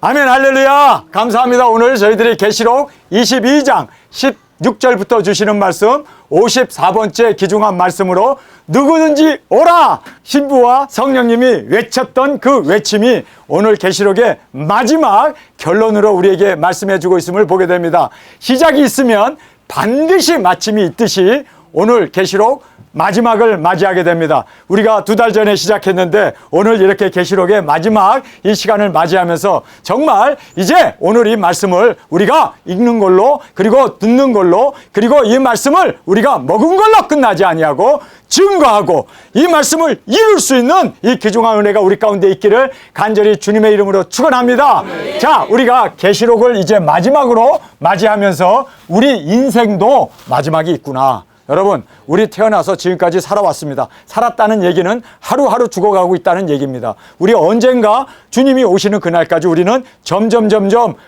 아멘, 할렐루야. 감사합니다. 오늘 저희들이 계시록 22장 16절부터 주시는 말씀 54번째 귀중한 말씀으로 누구든지 오라, 신부와 성령님이 외쳤던 그 외침이 오늘 계시록의 마지막 결론으로 우리에게 말씀해 주고 있음을 보게 됩니다. 시작이 있으면 반드시 마침이 있듯이 오늘 계시록 마지막을 맞이하게 됩니다. 우리가 2달 전에 시작했는데 오늘 이렇게 계시록의 마지막 이 시간을 맞이하면서 정말 이제 오늘 이 말씀을 우리가 읽는 걸로, 그리고 듣는 걸로, 그리고 이 말씀을 우리가 먹은 걸로 끝나지 아니하고 증거하고 이 말씀을 이룰 수 있는 이 귀중한 은혜가 우리 가운데 있기를 간절히 주님의 이름으로 축원합니다. 자, 우리가 계시록을 이제 마지막으로 맞이하면서 우리 인생도 마지막이 있구나. 여러분, 우리 태어나서 지금까지 살아왔습니다. 살았다는 얘기는 하루하루 죽어가고 있다는 얘기입니다. 우리 언젠가 주님이 오시는 그날까지 우리는 점점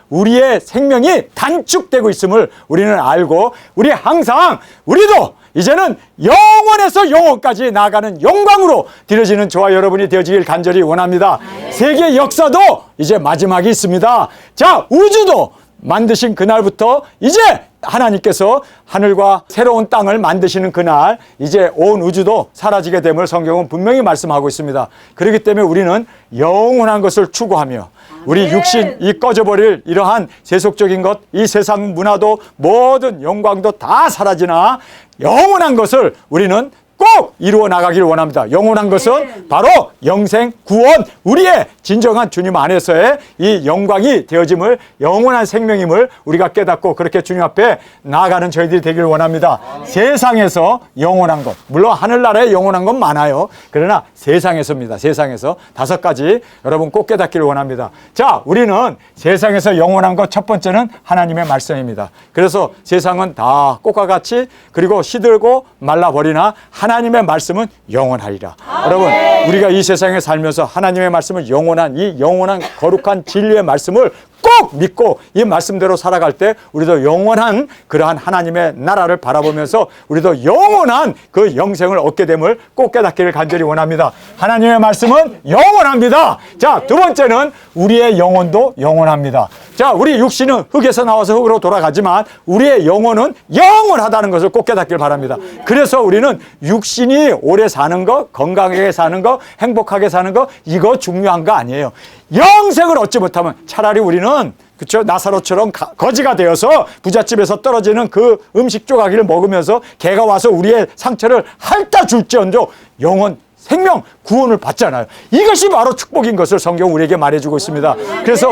우리의 생명이 단축되고 있음을 우리는 알고, 우리 항상 우리도 이제는 영원에서 영원까지 나아가는 영광으로 드려지는 저와 여러분이 되어지길 간절히 원합니다. 세계 역사도 이제 마지막이 있습니다. 자, 우주도 만드신 그날부터 이제 하나님께서 하늘과 새로운 땅을 만드시는 그날, 이제 온 우주도 사라지게 됨을 성경은 분명히 말씀하고 있습니다. 그렇기 때문에 우리는 영원한 것을 추구하며 우리 육신, 이 꺼져버릴 이러한 세속적인 것, 이 세상 문화도 모든 영광도 다 사라지나 영원한 것을 우리는 꼭 이루어 나가기를 원합니다. 영원한 것은 바로 영생, 구원, 우리의 진정한 주님 안에서의 이 영광이 되어짐을, 영원한 생명임을 우리가 깨닫고 그렇게 주님 앞에 나아가는 저희들이 되기를 원합니다. 세상에서 영원한 것, 물론 하늘나라에 영원한 건 많아요. 그러나 세상에서입니다. 세상에서 5가지 여러분 꼭 깨닫기를 원합니다. 자, 우리는 세상에서 영원한 것 첫 번째는 하나님의 말씀입니다. 그래서 세상은 다 꽃과 같이 그리고 시들고 말라버리나 하나님의 말씀은 영원하리라. 여러분, 우리가 이 세상에 살면서 하나님의 말씀은 영원한, 이 영원한 거룩한 진리의 말씀을 꼭 믿고 이 말씀대로 살아갈 때 우리도 영원한 그러한 하나님의 나라를 바라보면서 우리도 영원한 그 영생을 얻게 됨을 꼭 깨닫기를 간절히 원합니다. 하나님의 말씀은 영원합니다. 자, 2번째는 우리의 영혼도 영원합니다. 자, 우리 육신은 흙에서 나와서 흙으로 돌아가지만 우리의 영혼은 영원하다는 것을 꼭 깨닫길 바랍니다. 그래서 우리는 육신이 오래 사는 거, 건강하게 사는 거, 행복하게 사는 거, 이거 중요한 거 아니에요. 영생을 얻지 못하면 차라리 우리는, 그렇죠, 나사로처럼 거지가 되어서 부잣집에서 떨어지는 그 음식 조각이를 먹으면서 개가 와서 우리의 상처를 핥아 줄지언정 영원, 생명, 구원을 받잖아요. 이것이 바로 축복인 것을 성경 우리에게 말해주고 있습니다. 그래서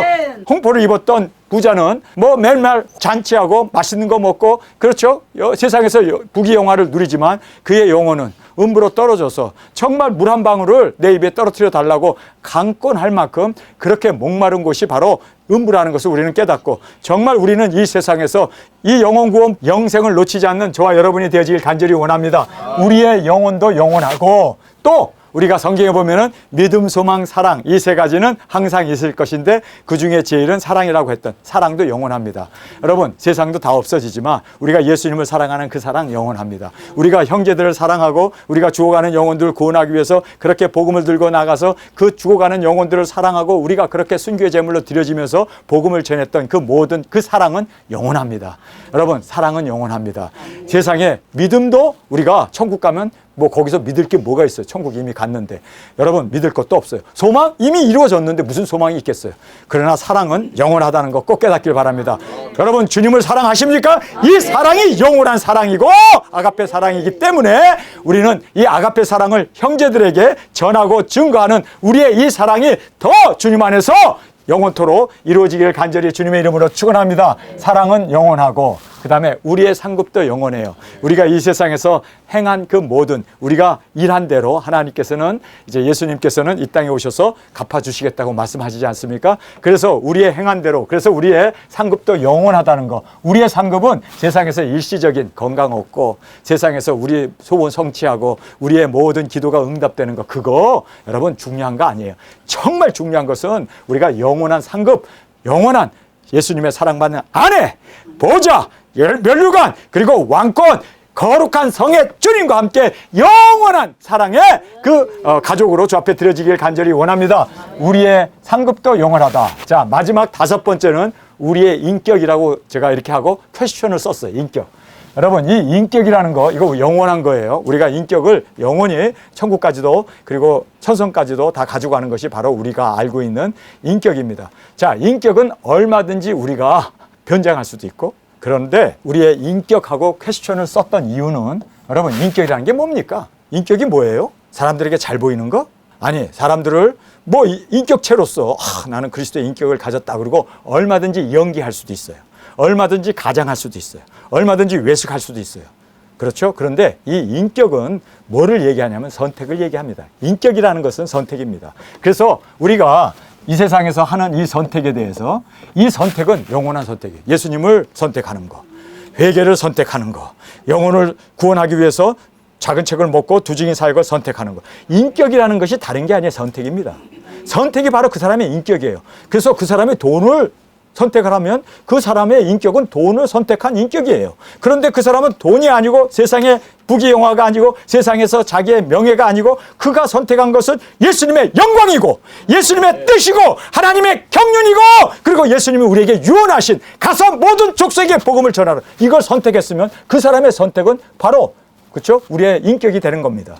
홍포를 입었던 부자는 뭐 매일매일 잔치하고 맛있는 거 먹고, 그렇죠, 세상에서 부귀영화를 누리지만 그의 영혼은 음부로 떨어져서 정말 물 한 방울을 내 입에 떨어뜨려 달라고 강권할 만큼 그렇게 목마른 곳이 바로 음부라는 것을 우리는 깨닫고, 정말 우리는 이 세상에서 이 영혼 구원, 영생을 놓치지 않는 저와 여러분이 되어지길 간절히 원합니다. 우리의 영혼도 영원하고, 또 우리가 성경에 보면은 믿음, 소망, 사랑, 이 3가지는 항상 있을 것인데 그 중에 제일은 사랑이라고 했던 사랑도 영원합니다. 여러분, 세상도 다 없어지지만 우리가 예수님을 사랑하는 그 사랑 영원합니다. 우리가 형제들을 사랑하고 우리가 죽어가는 영혼들을 구원하기 위해서 그렇게 복음을 들고 나가서 그 죽어가는 영혼들을 사랑하고 우리가 그렇게 순교의 제물로 드려지면서 복음을 전했던 그 모든 그 사랑은 영원합니다. 여러분, 사랑은 영원합니다. 세상에 믿음도 우리가 천국 가면 뭐 거기서 믿을 게 뭐가 있어요? 천국 이미 갔는데. 여러분, 믿을 것도 없어요. 소망 이미 이루어졌는데 무슨 소망이 있겠어요? 그러나 사랑은 영원하다는 거 꼭 깨닫길 바랍니다. 여러분, 주님을 사랑하십니까? 이 사랑이 영원한 사랑이고 아가페 사랑이기 때문에 우리는 이 아가페 사랑을 형제들에게 전하고 증거하는 우리의 이 사랑이 더 주님 안에서 영원토록 이루어지기를 간절히 주님의 이름으로 축원합니다. 사랑은 영원하고 그 다음에 우리의 상급도 영원해요. 우리가 이 세상에서 행한 그 모든, 우리가 일한 대로 하나님께서는, 이제 예수님께서는 이 땅에 오셔서 갚아주시겠다고 말씀하시지 않습니까? 그래서 우리의 행한 대로, 그래서 우리의 상급도 영원하다는 거. 우리의 상급은 세상에서 일시적인 건강 얻고 세상에서 우리의 소원 성취하고 우리의 모든 기도가 응답되는 거, 그거 여러분 중요한 거 아니에요. 정말 중요한 것은 우리가 영원한 상급, 영원한 예수님의 사랑받는 아내, 보좌, 면류관, 그리고 왕권, 거룩한 성의 주님과 함께 영원한 사랑의 그 가족으로 주 앞에 드려지길 간절히 원합니다. 우리의 상급도 영원하다. 자, 마지막 5번째는 우리의 인격이라고 제가 이렇게 하고 퀘스천을 썼어요. 인격. 여러분, 이 인격이라는 거, 이거 영원한 거예요. 우리가 인격을 영원히 천국까지도 그리고 천성까지도 다 가져가는 것이 바로 우리가 알고 있는 인격입니다. 자, 인격은 얼마든지 우리가 변장할 수도 있고, 그런데 우리의 인격하고 퀘스천을 썼던 이유는, 여러분, 인격이라는 게 뭡니까? 인격이 뭐예요? 사람들에게 잘 보이는 거? 아니, 사람들을 뭐 인격체로서 나는 그리스도의 인격을 가졌다 그러고 얼마든지 연기할 수도 있어요. 얼마든지 가장할 수도 있어요. 얼마든지 외숙할 수도 있어요. 그렇죠? 그런데 이 인격은 뭐를 얘기하냐면 선택을 얘기합니다. 인격이라는 것은 선택입니다. 그래서 우리가 이 세상에서 하는 이 선택에 대해서, 이 선택은 영원한 선택이에요. 예수님을 선택하는 거, 회개를 선택하는 거, 영혼을 구원하기 위해서 작은 책을 먹고 두 증인 사역을 선택하는 거. 인격이라는 것이 다른 게 아니에요. 선택입니다. 선택이 바로 그 사람의 인격이에요. 그래서 그 사람의 돈을 선택을 하면 그 사람의 인격은 돈을 선택한 인격이에요. 그런데 그 사람은 돈이 아니고 세상의 부귀영화가 아니고 세상에서 자기의 명예가 아니고 그가 선택한 것은 예수님의 영광이고 예수님의 뜻이고 하나님의 경륜이고 그리고 예수님이 우리에게 유언하신 가서 모든 족속에게 복음을 전하라. 이걸 선택했으면 그 사람의 선택은 바로 그렇죠? 우리의 인격이 되는 겁니다.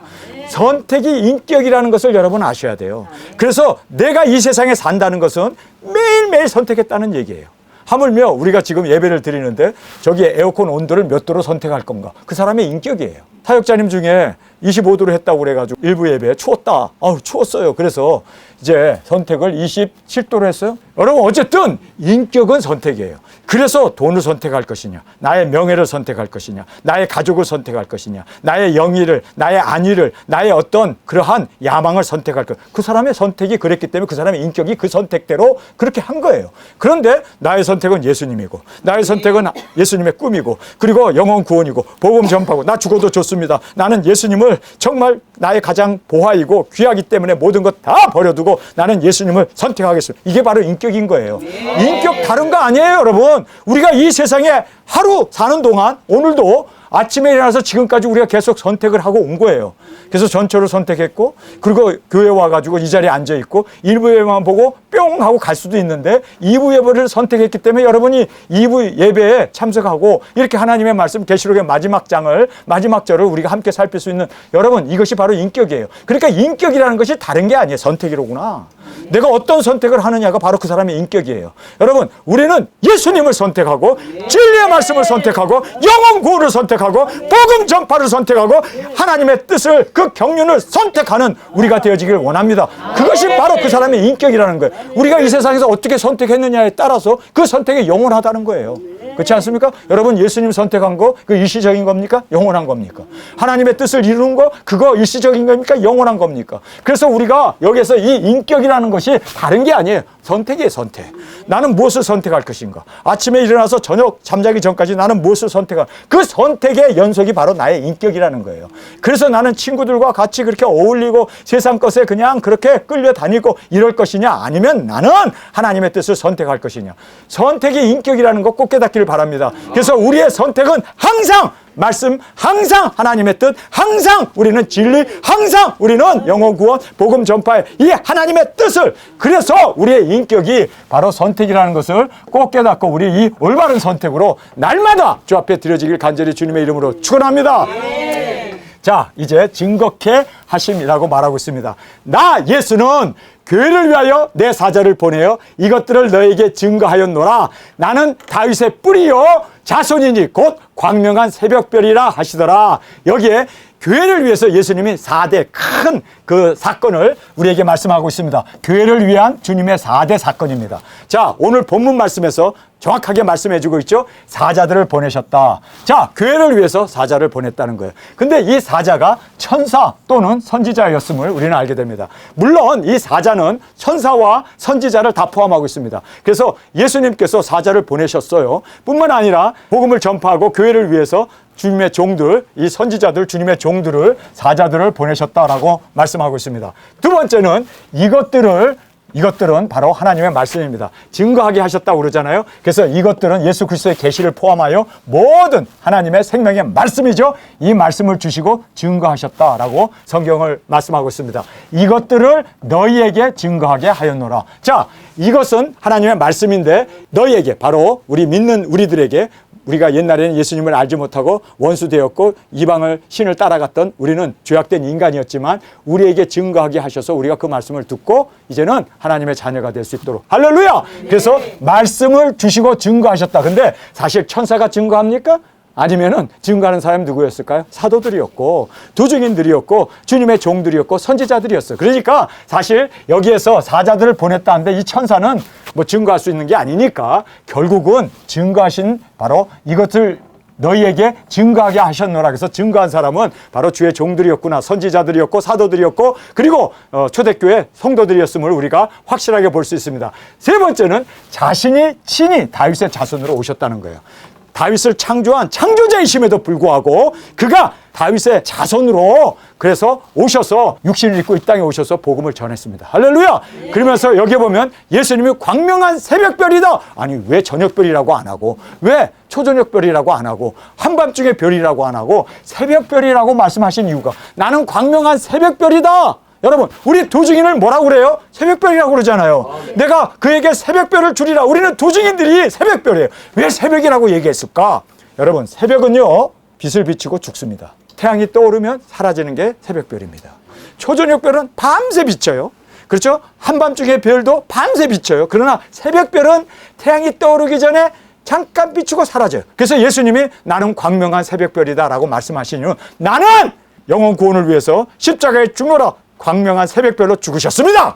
선택이 인격이라는 것을 여러분 아셔야 돼요. 그래서 내가 이 세상에 산다는 것은 매일매일 선택했다는 얘기예요. 하물며 우리가 지금 예배를 드리는데 저기 에어컨 온도를 몇 도로 선택할 건가? 그 사람의 인격이에요. 사역자님 중에 25도로 했다고 그래가지고 일부 예배에 추웠다. 추웠어요. 그래서 이제 선택을 27도로 했어요. 여러분 어쨌든 인격은 선택이에요. 그래서 돈을 선택할 것이냐, 나의 명예를 선택할 것이냐, 나의 가족을 선택할 것이냐, 나의 영의를, 나의 안위를, 나의 어떤 그러한 야망을 선택할 것. 그 사람의 선택이 그랬기 때문에 그 사람의 인격이 그 선택대로 그렇게 한 거예요. 그런데 나의 선택은 예수님이고 나의 선택은 예수님의 꿈이고 그리고 영혼 구원이고 복음 전파고 나 죽어도 좋습니다. 나는 예수님을 정말 나의 가장 보화이고 귀하기 때문에 모든 것 다 버려두고 나는 예수님을 선택하겠습니다. 이게 바로 인격인 거예요. 인격 다른 거 아니에요, 여러분. 우리가 이 세상에 하루 사는 동안 오늘도 아침에 일어나서 지금까지 우리가 계속 선택을 하고 온 거예요. 그래서 전처를 선택했고 그리고 교회 와가지고 이 자리에 앉아있고 1부 예배만 보고 뿅 하고 갈 수도 있는데 2부 예배를 선택했기 때문에 여러분이 2부 예배에 참석하고 이렇게 하나님의 말씀 계시록의 마지막 장을 마지막 절을 우리가 함께 살필 수 있는 여러분 이것이 바로 인격이에요. 그러니까 인격이라는 것이 다른 게 아니에요. 선택이로구나. 내가 어떤 선택을 하느냐가 바로 그 사람의 인격이에요. 여러분 우리는 예수님을 선택하고 진리의 말씀을 선택하고 영혼 구원을 선택하고 복음 전파를 선택하고 하나님의 뜻을 그 경륜을 선택하는 우리가 되어지길 원합니다. 그것이 바로 그 사람의 인격이라는 거예요. 우리가 이 세상에서 어떻게 선택했느냐에 따라서 그 선택이 영원하다는 거예요. 그렇지 않습니까? 여러분 예수님 선택한 거 그 일시적인 겁니까? 영원한 겁니까? 하나님의 뜻을 이루는 거 그거 일시적인 겁니까? 영원한 겁니까? 그래서 우리가 여기서 이 인격이라는 것이 다른 게 아니에요. 선택이에요. 선택. 나는 무엇을 선택할 것인가? 아침에 일어나서 저녁 잠자기 전까지 나는 무엇을 선택할 그 선택의 연속이 바로 나의 인격이라는 거예요. 그래서 나는 친구들과 같이 그렇게 어울리고 세상 것에 그냥 그렇게 끌려다니고 이럴 것이냐 아니면 나는 하나님의 뜻을 선택할 것이냐. 선택이 인격이라는 거 꼭 깨닫기를 바랍니다. 그래서 우리의 선택은 항상 말씀, 항상 하나님의 뜻, 항상 우리는 진리, 항상 우리는 영혼 구원, 복음 전파의 이 하나님의 뜻을 그래서 우리의 인격이 바로 선택이라는 것을 꼭 깨닫고 우리 이 올바른 선택으로 날마다 주 앞에 드려지길 간절히 주님의 이름으로 축원합니다. 자, 이제 증거케 하심이라고 말하고 있습니다. 나 예수는 교회를 위하여 내 사자를 보내어 이것들을 너에게 증거하였노라. 나는 다윗의 뿌리요 자손이니 곧 광명한 새벽별이라 하시더라. 여기에 교회를 위해서 예수님이 4대 큰 그 사건을 우리에게 말씀하고 있습니다. 교회를 위한 주님의 4대 사건입니다. 자, 오늘 본문 말씀에서 정확하게 말씀해 주고 있죠. 사자들을 보내셨다. 자, 교회를 위해서 사자를 보냈다는 거예요. 근데 이 사자가 천사 또는 선지자였음을 우리는 알게 됩니다. 물론 이 사자는 천사와 선지자를 다 포함하고 있습니다. 그래서 예수님께서 사자를 보내셨어요. 뿐만 아니라 복음을 전파하고 교회를 위해서 주님의 종들, 이 선지자들, 주님의 종들을, 사자들을 보내셨다라고 말씀하고 있습니다. 두 번째는 이것들을 이것들은 바로 하나님의 말씀입니다. 증거하게 하셨다고 그러잖아요. 그래서 이것들은 예수 그리스도의 계시를 포함하여 모든 하나님의 생명의 말씀이죠. 이 말씀을 주시고 증거하셨다라고 성경을 말씀하고 있습니다. 이것들을 너희에게 증거하게 하였노라. 자, 이것은 하나님의 말씀인데 너희에게, 바로 우리 믿는 우리들에게, 우리가 옛날에는 예수님을 알지 못하고 원수되었고 이방을 신을 따라갔던 우리는 죄악된 인간이었지만 우리에게 증거하게 하셔서 우리가 그 말씀을 듣고 이제는 하나님의 자녀가 될 수 있도록. 할렐루야! 그래서 말씀을 주시고 증거하셨다. 근데 사실 천사가 증거합니까? 아니면은 증거하는 사람이 누구였을까요? 사도들이었고 두증인들이었고 주님의 종들이었고 선지자들이었어요. 그러니까 사실 여기에서 사자들을 보냈다는데 이 천사는 뭐 증거할 수 있는 게 아니니까 결국은 증거하신 바로 이것을 너희에게 증거하게 하셨노라. 그래서 증거한 사람은 바로 주의 종들이었구나. 선지자들이었고 사도들이었고 그리고 초대교회 성도들이었음을 우리가 확실하게 볼 수 있습니다. 세 번째는 자신이 친히 다윗의 자손으로 오셨다는 거예요. 다윗을 창조한 창조자이심에도 불구하고 그가 다윗의 자손으로 그래서 오셔서 육신을 입고 이 땅에 오셔서 복음을 전했습니다. 할렐루야! 그러면서 여기에 보면 예수님이 광명한 새벽별이다. 아니 왜 저녁별이라고 안 하고 왜 초저녁별이라고 안 하고 한밤중의 별이라고 안 하고 새벽별이라고 말씀하신 이유가 나는 광명한 새벽별이다. 여러분, 우리 두증인을 뭐라고 그래요? 새벽별이라고 그러잖아요. 내가 그에게 새벽별을 주리라. 우리는 두증인들이 새벽별이에요. 왜 새벽이라고 얘기했을까? 여러분, 새벽은요, 빛을 비추고 죽습니다. 태양이 떠오르면 사라지는 게 새벽별입니다. 초저녁별은 밤새 비쳐요. 그렇죠? 한밤중의 별도 밤새 비쳐요. 그러나 새벽별은 태양이 떠오르기 전에 잠깐 비추고 사라져요. 그래서 예수님이 나는 광명한 새벽별이다 라고 말씀하신 이유는 나는 영혼 구원을 위해서 십자가에 죽노라. 광명한 새벽별로 죽으셨습니다.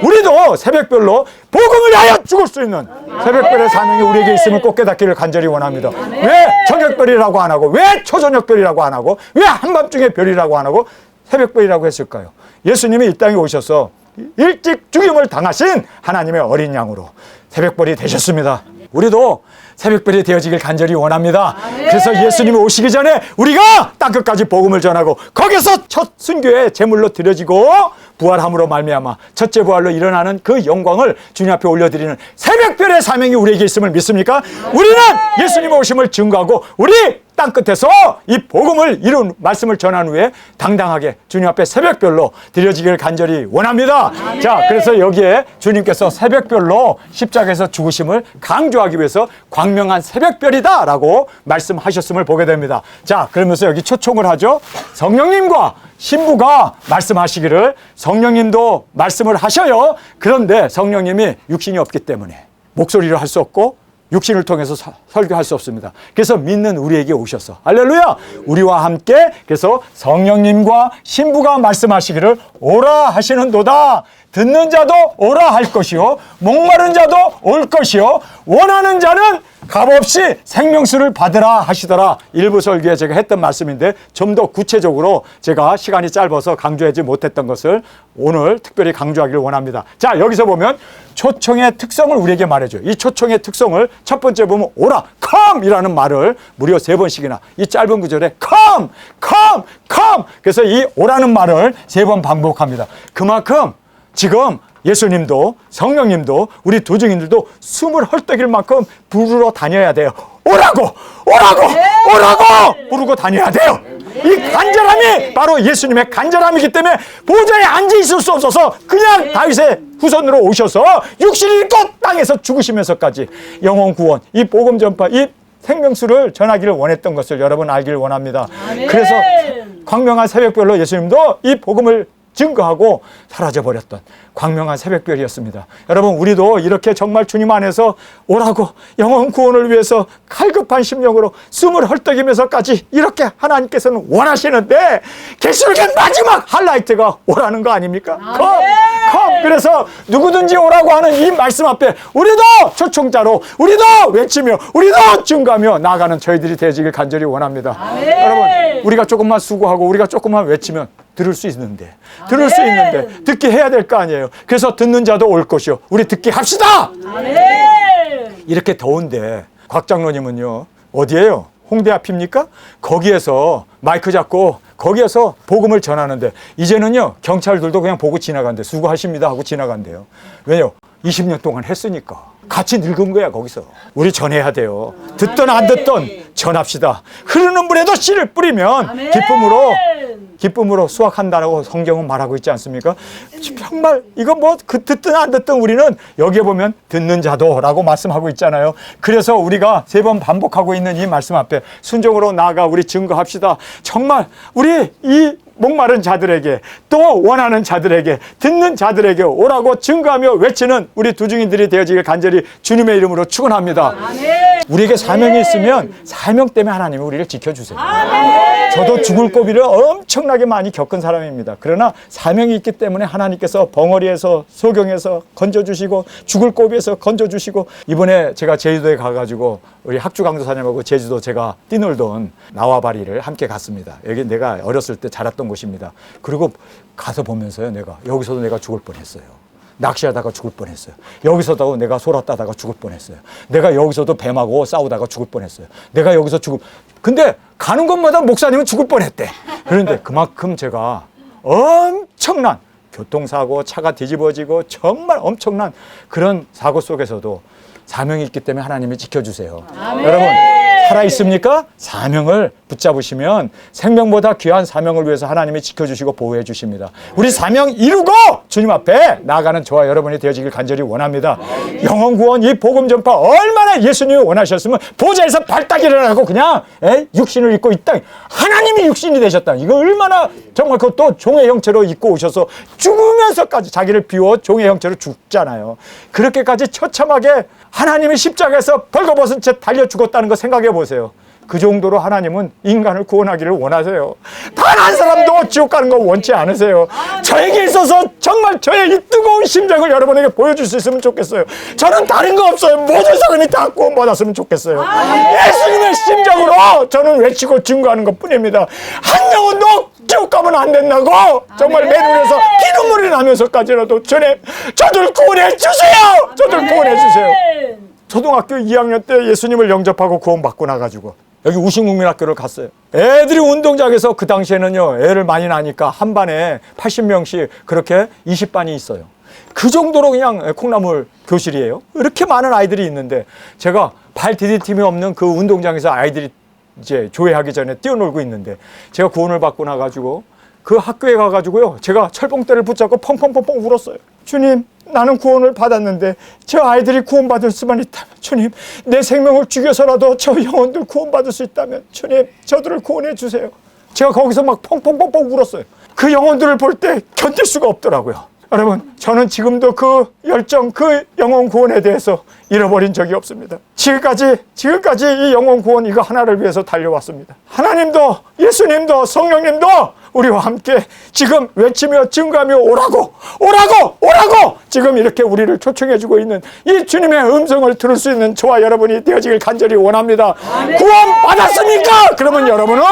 우리도 새벽별로 복음을 위하여 죽을 수 있는 새벽별의 사명이 우리에게 있음을 꼭 깨닫기를 간절히 원합니다. 왜 저녁별이라고 안 하고 왜 초저녁별이라고 안 하고 왜 한밤중의 별이라고 안 하고 새벽별이라고 했을까요? 예수님이 이 땅에 오셔서 일찍 죽임을 당하신 하나님의 어린 양으로 새벽별이 되셨습니다. 우리도 새벽별이 되어지길 간절히 원합니다. 그래서 예수님이 오시기 전에 우리가 땅끝까지 복음을 전하고 거기서 첫 순교의 제물로 드려지고 부활함으로 말미암아 첫째 부활로 일어나는 그 영광을 주님 앞에 올려드리는 새벽별의 사명이 우리에게 있음을 믿습니까? 우리는 예수님 오심을 증거하고 우리 땅끝에서 이 복음을 이룬 말씀을 전한 후에 당당하게 주님 앞에 새벽별로 드려지기를 간절히 원합니다. 자, 그래서 여기에 주님께서 새벽별로 십자가에서 죽으심을 강조하기 위해서 광명한 새벽별이다 라고 말씀하셨음을 보게 됩니다. 자, 그러면서 여기 초청을 하죠. 성령님과 신부가 말씀하시기를 성령님도 말씀을 하셔요. 그런데 성령님이 육신이 없기 때문에 목소리로 할 수 없고 육신을 통해서 설교할 수 없습니다. 그래서 믿는 우리에게 오셔서 할렐루야! 우리와 함께 그래서 성령님과 신부가 말씀하시기를 오라 하시는도다. 듣는 자도 오라 할 것이요 목마른 자도 올 것이요 원하는 자는 값없이 생명수를 받으라 하시더라. 일부 설교에 제가 했던 말씀인데 좀 더 구체적으로 제가 시간이 짧아서 강조하지 못했던 것을 오늘 특별히 강조하기를 원합니다. 자, 여기서 보면 초청의 특성을 우리에게 말해줘요. 이 초청의 특성을 첫 번째 보면 오라, come 이라는 말을 무려 3번씩이나 이 짧은 구절에 come, come, come. 그래서 이 오라는 말을 3번 반복합니다. 그만큼 지금 예수님도 성령님도 우리 두증인들도 숨을 헐떡일 만큼 부르러 다녀야 돼요. 오라고! 오라고! 오라고! 부르고 다녀야 돼요. 이 간절함이 바로 예수님의 간절함이기 때문에 보좌에 앉아 있을 수 없어서 그냥 다윗의 후손으로 오셔서 육신을 입고 땅에서 죽으시면서까지 영혼 구원, 이 복음 전파, 이 생명수를 전하기를 원했던 것을 여러분 알기를 원합니다. 그래서 광명한 새벽별로 예수님도 이 복음을 증거하고 사라져버렸던 광명한 새벽별이었습니다. 여러분, 우리도 이렇게 정말 주님 안에서 오라고 영혼 구원을 위해서 갈급한 심령으로 숨을 헐떡이면서까지 이렇게 하나님께서는 원하시는데 계시록의 마지막 하이라이트가 오라는 거 아닙니까? 컴! 그래서 누구든지 오라고 하는 이 말씀 앞에 우리도 초청자로 우리도 외치며 우리도 증거하며 나아가는 저희들이 되어지길 간절히 원합니다. 여러분, 우리가 조금만 수고하고 우리가 조금만 외치면 들을 수 있는데 듣게 해야 될 거 아니에요. 그래서 듣는 자도 올 것이요 우리 듣게 합시다. 이렇게 더운데 곽 장로님은요 어디에요? 홍대 앞입니까? 거기에서 마이크 잡고 거기에서 복음을 전하는데 이제는요 경찰들도 그냥 보고 지나간대. 수고하십니다 하고 지나간대요. 왜요? 20년 동안 했으니까. 같이 늙은 거야 거기서. 우리 전해야 돼요. 듣던 안 듣던 전합시다. 흐르는 물에도 씨를 뿌리면 기쁨으로 수확한다라고 성경은 말하고 있지 않습니까? 정말 이거 뭐 그 듣든 안 듣든 우리는 여기에 보면 듣는 자도라고 말씀하고 있잖아요. 그래서 우리가 3번 반복하고 있는 이 말씀 앞에 순종으로 나아가 우리 증거합시다. 정말 우리 이 목마른 자들에게 또 원하는 자들에게 듣는 자들에게 오라고 증거하며 외치는 우리 두 증인들이 되어지길 간절히 주님의 이름으로 축원합니다. 우리에게 사명이 있으면 사명 때문에 하나님이 우리를 지켜주세요. 저도 죽을 고비를 엄청나게 많이 겪은 사람입니다. 그러나 사명이 있기 때문에 하나님께서 벙어리에서 소경에서 건져주시고 죽을 고비에서 건져주시고 이번에 제가 제주도에 가가지고 우리 학주 강도사님하고 제주도 제가 뛰놀던 나와바리를 함께 갔습니다. 여기 내가 어렸을 때 자랐던 곳입니다. 그리고 가서 보면서요 내가 여기서도 내가 죽을 뻔했어요. 낚시하다가 죽을 뻔했어요. 여기서도 내가 소라 따다가 죽을 뻔했어요. 내가 여기서도 뱀하고 싸우다가 죽을 뻔했어요. 내가 여기서 근데 가는 곳마다 목사님은 죽을 뻔했대. 그런데 그만큼 제가 엄청난 교통사고, 차가 뒤집어지고 정말 엄청난 그런 사고 속에서도 사명이 있기 때문에 하나님이 지켜주세요. 여러분 살아있습니까? 사명을 붙잡으시면 생명보다 귀한 사명을 위해서 하나님이 지켜주시고 보호해 주십니다. 우리 사명 이루고 주님 앞에 나아가는 저와 여러분이 되어지길 간절히 원합니다. 영혼 구원 이 복음 전파 얼마나 예수님이 원하셨으면 보좌에서 발따기를 하고 그냥 육신을 입고 이 땅 하나님이 육신이 되셨다. 이거 얼마나 정말 그것도 종의 형체로 입고 오셔서 죽으면서까지 자기를 비워 종의 형체로 죽잖아요. 그렇게까지 처참하게 하나님이 십자가에서 벌거벗은 채 달려 죽었다는 거 생각해 보세요. 그 정도로 하나님은 인간을 구원하기를 원하세요. 단 한 사람도 지옥 가는 거 원치 않으세요. 저에게 있어서 정말 저의 이 뜨거운 심정을 여러분에게 보여줄 수 있으면 좋겠어요. 저는 다른 거 없어요. 모든 사람이 다 구원받았으면 좋겠어요. 예수님의 심정으로 저는 외치고 증거하는 것 뿐입니다. 한 영혼도 지옥 가면 안 된다고 정말 내 눈에서 피눈물이 나면서까지라도 주님 저들 구원해 주세요. 저들 구원해 주세요. 초등학교 2학년 때 예수님을 영접하고 구원받고 나가지고 여기 우식국민학교를 갔어요. 애들이 운동장에서 그 당시에는요 애를 많이 낳으니까 한 반에 80명씩 그렇게 20반이 있어요. 그 정도로 그냥 콩나물 교실이에요. 이렇게 많은 아이들이 있는데 제가 발 디딜 틈이 없는 그 운동장에서 아이들이 이제 조회하기 전에 뛰어놀고 있는데 제가 구원을 받고 나가지고 그 학교에 가가지고요 제가 철봉대를 붙잡고 펑펑펑펑 울었어요. 주님 나는 구원을 받았는데 저 아이들이 구원받을 수만 있다면 주님 내 생명을 죽여서라도 저 영혼들 구원받을 수 있다면 주님 저들을 구원해 주세요. 제가 거기서 막 펑펑펑펑 울었어요. 그 영혼들을 볼 때 견딜 수가 없더라고요. 여러분 저는 지금도 그 열정 그 영혼 구원에 대해서 잃어버린 적이 없습니다. 지금까지 이 영혼 구원 이거 하나를 위해서 달려왔습니다. 하나님도 예수님도 성령님도 우리와 함께 지금 외치며 증거하며 오라고 지금 이렇게 우리를 초청해주고 있는 이 주님의 음성을 들을 수 있는 저와 여러분이 되어지길 간절히 원합니다. 구원 받았습니까? 그러면 여러분은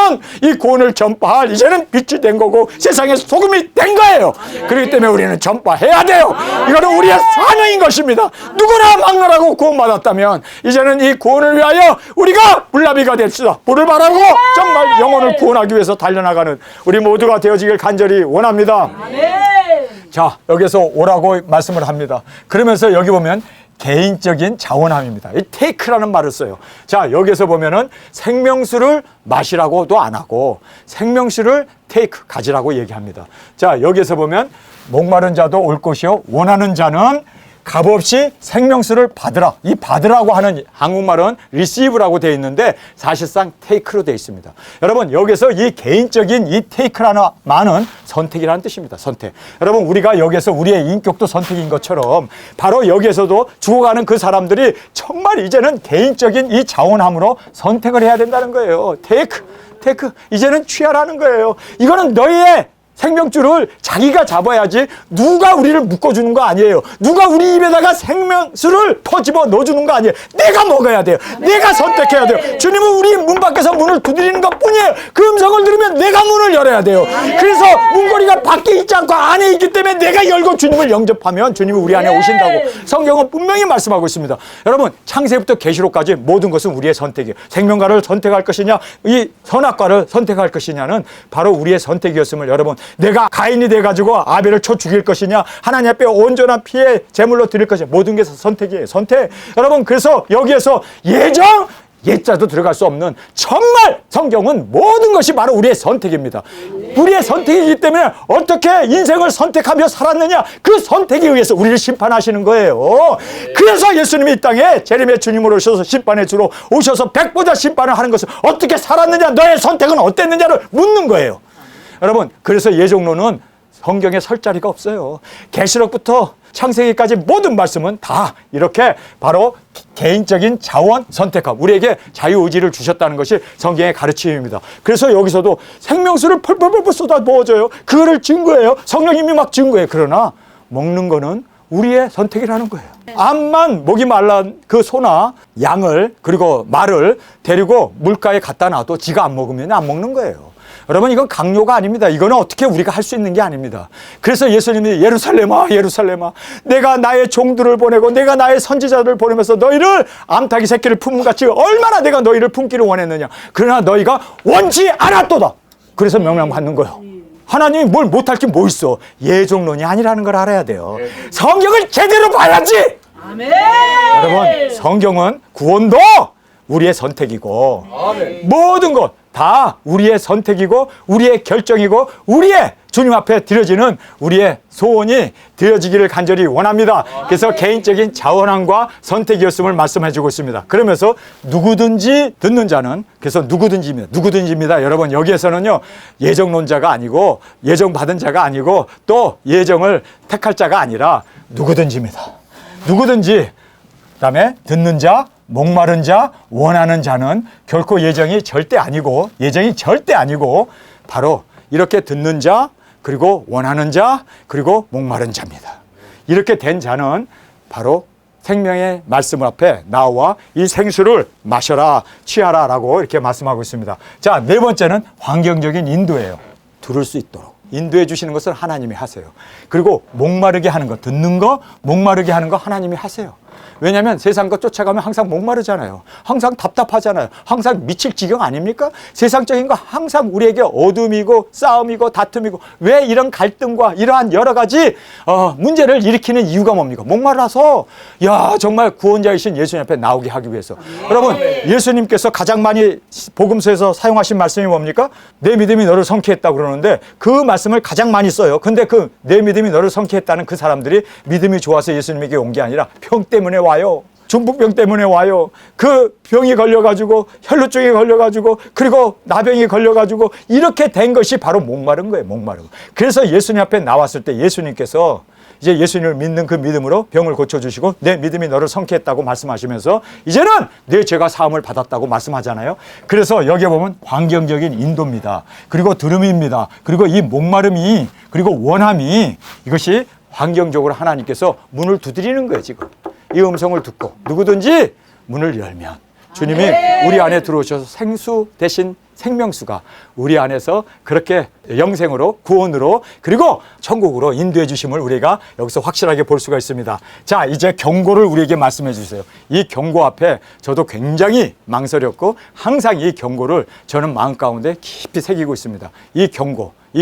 이 구원을 전파할 이제는 빛이 된 거고 세상의 소금이 된 거예요. 그렇기 때문에 우리는 전파해야 돼요. 이거는 우리의 사명인 것입니다. 누구나 막론하고 구원받았다면 이제는 이 구원을 위하여 우리가 물나비가 됩시다. 불을 바라고 정말 영혼을 구원하기 위해서 달려나가는 우리 모두가 되어지길 간절히 원합니다. 자 여기서 오라고 말씀을 합니다. 그러면서 여기 보면 개인적인 자원함입니다. 이 테이크라는 말을 써요. 자 여기서 보면은 생명수를 마시라고도 안 하고 생명수를 테이크 가지라고 얘기합니다. 자 여기서 보면 목마른 자도 올 것이요 원하는 자는 값없이 생명수를 받으라. 이 받으라고 하는 한국말은 receive라고 되어 있는데 사실상 take로 되어 있습니다. 여러분 여기서 이 개인적인 이 take라는 말은 선택이라는 뜻입니다. 선택. 여러분 우리가 여기서 우리의 인격도 선택인 것처럼 바로 여기에서도 죽어가는 그 사람들이 정말 이제는 개인적인 이 자원함으로 선택을 해야 된다는 거예요. take 이제는 취하라는 거예요. 이거는 너희의 생명줄을 자기가 잡아야지 누가 우리를 묶어주는 거 아니에요. 누가 우리 입에다가 생명수를 퍼집어 넣어주는 거 아니에요. 내가 먹어야 돼요. 내가 선택해야 돼요. 주님은 우리 문 밖에서 문을 두드리는 것 뿐이에요. 그 음성을 들으면 내가 문을 열어야 돼요. 그래서 문고리가 밖에 있지 않고 안에 있기 때문에 내가 열고 주님을 영접하면 주님이 우리 안에 오신다고 성경은 분명히 말씀하고 있습니다. 여러분, 창세부터 계시록까지 모든 것은 우리의 선택이에요. 생명과를 선택할 것이냐, 이 선악과를 선택할 것이냐는 바로 우리의 선택이었음을, 여러분, 내가 가인이 돼가지고 아벨을 쳐 죽일 것이냐, 하나님 앞에 온전한 피의 제물로 드릴 것이냐, 모든 게 선택이에요. 선택. 여러분, 그래서 여기에서 예정, 예자도 들어갈 수 없는, 정말 성경은 모든 것이 바로 우리의 선택입니다. 우리의 선택이기 때문에 어떻게 인생을 선택하며 살았느냐, 그 선택에 의해서 우리를 심판하시는 거예요. 그래서 예수님이 이 땅에 재림의 주님으로 오셔서 심판의 주로 오셔서 백보자 심판을 하는 것을, 어떻게 살았느냐, 너의 선택은 어땠느냐를 묻는 거예요. 여러분, 그래서 예정론은 성경에 설 자리가 없어요. 계시록부터 창세기까지 모든 말씀은 다 이렇게 바로 개인적인 자원 선택함, 우리에게 자유의지를 주셨다는 것이 성경의 가르침입니다. 그래서 여기서도 생명수를 펄펄펄 쏟아 부어줘요. 그거를 증거해요. 성령님이 막 증거해요. 그러나 먹는 거는 우리의 선택이라는 거예요. 암만 목이 말란 그 소나 양을, 그리고 말을 데리고 물가에 갖다 놔도 지가 안 먹으면 안 먹는 거예요. 여러분, 이건 강요가 아닙니다. 이거는 어떻게 우리가 할 수 있는 게 아닙니다. 그래서 예수님이 예루살렘아, 예루살렘아, 내가 나의 종들을 보내고 내가 나의 선지자들을 보내면서 너희를 암탉이 새끼를 품음같이 얼마나 내가 너희를 품기를 원했느냐. 그러나 너희가 원치 않았도다. 그래서 명령받는 거예요. 하나님이 뭘 못할 게 뭐 있어. 예정론이 아니라는 걸 알아야 돼요. 성경을 제대로 봐야지. 아멘. 여러분, 성경은 구원도 우리의 선택이고, 아멘, 모든 것 다 우리의 선택이고 우리의 결정이고 우리의 주님 앞에 드려지는 우리의 소원이 드려지기를 간절히 원합니다. 그래서 개인적인 자원함과 선택이었음을 말씀해주고 있습니다. 그러면서 누구든지 듣는 자는, 그래서 누구든지입니다. 여러분, 여기에서는요, 예정론자가 아니고 예정받은 자가 아니고 또 예정을 택할 자가 아니라 누구든지입니다. 누구든지. 그다음에 듣는 자, 목마른 자, 원하는 자는 결코 예정이 절대 아니고 바로 이렇게 듣는 자, 그리고 원하는 자, 그리고 목마른 자입니다. 이렇게 된 자는 바로 생명의 말씀 앞에 나와 이 생수를 마셔라, 취하라 라고 이렇게 말씀하고 있습니다. 자, 네 번째는 환경적인 인도예요. 들을 수 있도록 인도해 주시는 것을 하나님이 하세요. 그리고 목마르게 하는 거, 듣는 거, 목마르게 하는 거 하나님이 하세요. 왜냐하면 세상 것 쫓아가면 항상 목마르잖아요. 항상 답답하잖아요. 항상 미칠 지경 아닙니까? 세상적인 거 항상 우리에게 어둠이고 싸움이고 다툼이고, 왜 이런 갈등과 이러한 여러 가지 문제를 일으키는 이유가 뭡니까? 목말라서, 야, 정말 구원자이신 예수님 앞에 나오게 하기 위해서. 여러분, 예수님께서 가장 많이 복음서에서 사용하신 말씀이 뭡니까? 내 믿음이 너를 성취했다고 그러는데 그 말씀을 가장 많이 써요. 근데 그 내 믿음이 너를 성취했다는 그 사람들이 믿음이 좋아서 예수님에게 온 게 아니라 병 때문에 와요. 중풍병 때문에 와요. 그 병이 걸려가지고, 혈루증이 걸려가지고, 그리고 나병이 걸려가지고, 이렇게 된 것이 바로 목마른 거예요. 목마른 거. 그래서 예수님 앞에 나왔을 때 예수님께서 이제 예수님을 믿는 그 믿음으로 병을 고쳐주시고 내 믿음이 너를 성취했다고 말씀하시면서 이제는 내 죄가 사함을 받았다고 말씀하잖아요. 그래서 여기에 보면 환경적인 인도입니다. 그리고 들음입니다. 그리고 이 목마름이, 그리고 원함이, 이것이 환경적으로 하나님께서 문을 두드리는 거예요. 지금 이 음성을 듣고 누구든지 문을 열면 주님이 우리 안에 들어오셔서 생수 대신 생명수가 우리 안에서 그렇게 영생으로, 구원으로, 그리고 천국으로 인도해 주심을 우리가 여기서 확실하게 볼 수가 있습니다. 자, 이제 경고를 우리에게 말씀해 주세요. 이 경고 앞에 저도 굉장히 망설였고 항상 이 경고를 저는 마음 가운데 깊이 새기고 있습니다. 이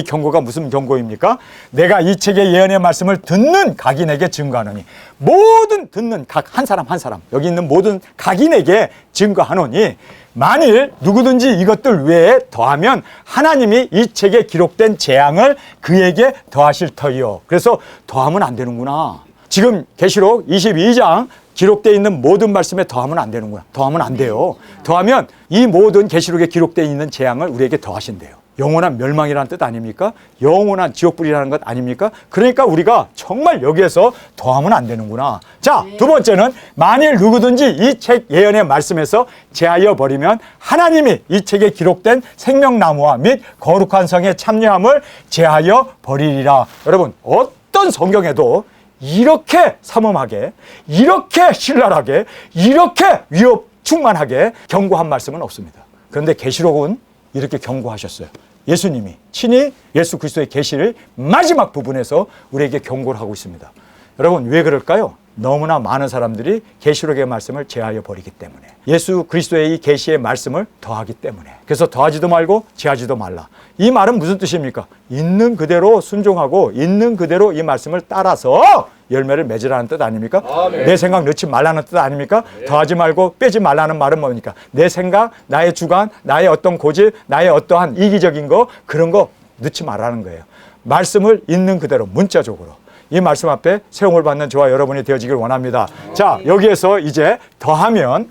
경고가 무슨 경고입니까? 내가 이 책의 예언의 말씀을 듣는 각인에게 증거하노니, 모든 듣는 각 한 사람 한 사람, 여기 있는 모든 각인에게 증거하노니, 만일 누구든지 이것들 외에 더하면 하나님이 이 책에 기록된 재앙을 그에게 더하실 터이요. 그래서 더하면 안 되는구나. 지금 계시록 22장 기록되어 있는 모든 말씀에 더하면 안 되는구나. 더하면 안 돼요. 더하면 이 모든 계시록에 기록되어 있는 재앙을 우리에게 더하신대요. 영원한 멸망이라는 뜻 아닙니까? 영원한 지옥불이라는 것 아닙니까? 그러니까 우리가 정말 여기에서 더하면 안 되는구나. 자, 두 번째는 만일 누구든지 이 책 예언의 말씀에서 제하여 버리면 하나님이 이 책에 기록된 생명나무와 및 거룩한 성에 참여함을 제하여 버리리라. 여러분, 어떤 성경에도 이렇게 삼엄하게, 이렇게 신랄하게, 이렇게 위협 충만하게 경고한 말씀은 없습니다. 그런데 계시록은 이렇게 경고하셨어요. 예수님이 친히 예수 그리스도의 계시를 마지막 부분에서 우리에게 경고를 하고 있습니다. 여러분, 왜 그럴까요? 너무나 많은 사람들이 계시록의 말씀을 제하여 버리기 때문에, 예수 그리스도의 이 계시의 말씀을 더하기 때문에. 그래서 더하지도 말고 제하지도 말라. 이 말은 무슨 뜻입니까? 있는 그대로 순종하고 있는 그대로 이 말씀을 따라서 열매를 맺으라는 뜻 아닙니까? 아멘. 내 생각 넣지 말라는 뜻 아닙니까? 네. 더하지 말고 빼지 말라는 말은 뭡니까? 내 생각, 나의 주관, 나의 어떤 고집, 나의 어떠한 이기적인 거, 그런 거 넣지 말라는 거예요. 말씀을 있는 그대로 문자적으로 이 말씀 앞에 세움을 받는 저와 여러분이 되어지길 원합니다. 자, 여기에서 이제 더하면